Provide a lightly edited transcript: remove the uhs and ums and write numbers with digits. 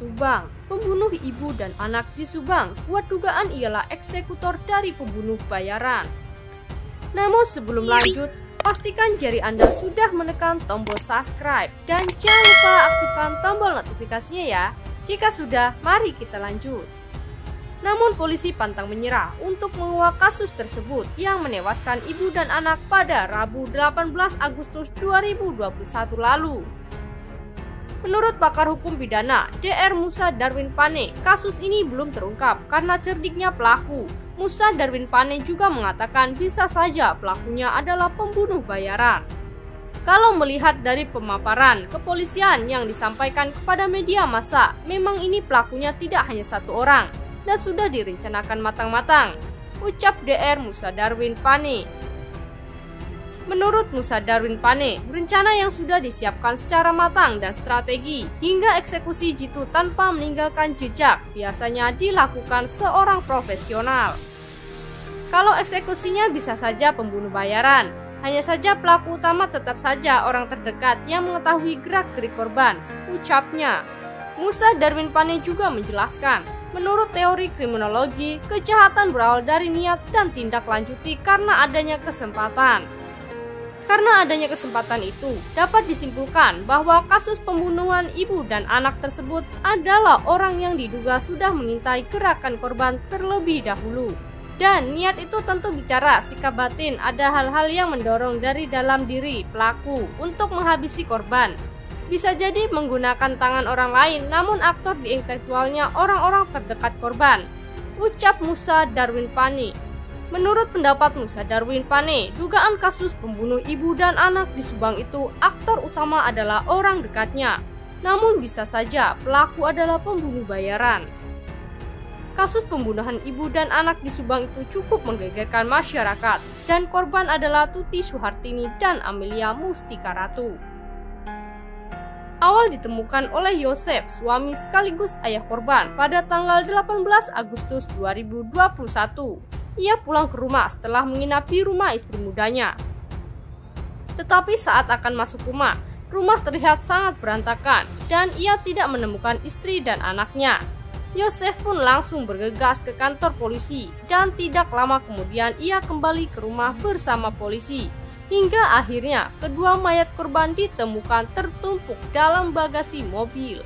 Subang. Pembunuh ibu dan anak di Subang kuat dugaan ialah eksekutor dari pembunuh bayaran. Namun sebelum lanjut, pastikan jari Anda sudah menekan tombol subscribe dan jangan lupa aktifkan tombol notifikasinya ya. Jika sudah, mari kita lanjut. Namun polisi pantang menyerah untuk menguak kasus tersebut yang menewaskan ibu dan anak pada Rabu 18 Agustus 2021 lalu. Menurut pakar hukum pidana Dr. Musa Darwin Pane, kasus ini belum terungkap karena cerdiknya pelaku. Musa Darwin Pane juga mengatakan bisa saja pelakunya adalah pembunuh bayaran. Kalau melihat dari pemaparan kepolisian yang disampaikan kepada media massa, memang ini pelakunya tidak hanya satu orang dan sudah direncanakan matang-matang, ucap Dr. Musa Darwin Pane. Menurut Musa Darwin Pane, rencana yang sudah disiapkan secara matang dan strategi hingga eksekusi jitu tanpa meninggalkan jejak biasanya dilakukan seorang profesional. Kalau eksekusinya bisa saja pembunuh bayaran, hanya saja pelaku utama tetap saja orang terdekat yang mengetahui gerak-gerik korban, ucapnya. Musa Darwin Pane juga menjelaskan, menurut teori kriminologi, kejahatan berawal dari niat dan tindak lanjuti karena adanya kesempatan. Karena adanya kesempatan itu, dapat disimpulkan bahwa kasus pembunuhan ibu dan anak tersebut adalah orang yang diduga sudah mengintai gerakan korban terlebih dahulu. Dan niat itu tentu bicara sikap batin, ada hal-hal yang mendorong dari dalam diri pelaku untuk menghabisi korban. Bisa jadi menggunakan tangan orang lain, namun aktor di intelektualnya orang-orang terdekat korban, ucap Musa Darwin Pane. Menurut pendapat Musa Darwin Pane, dugaan kasus pembunuh ibu dan anak di Subang itu aktor utama adalah orang dekatnya, namun bisa saja pelaku adalah pembunuh bayaran. Kasus pembunuhan ibu dan anak di Subang itu cukup menggegerkan masyarakat dan korban adalah Tuti Suhartini dan Amelia Mustika Ratu. Awal ditemukan oleh Yosef, suami sekaligus ayah korban, pada tanggal 18 Agustus 2021. Ia pulang ke rumah setelah menginap di rumah istri mudanya. Tetapi saat akan masuk rumah terlihat sangat berantakan dan ia tidak menemukan istri dan anaknya. Yosef pun langsung bergegas ke kantor polisi dan tidak lama kemudian ia kembali ke rumah bersama polisi. Hingga akhirnya kedua mayat korban ditemukan tertumpuk dalam bagasi mobil.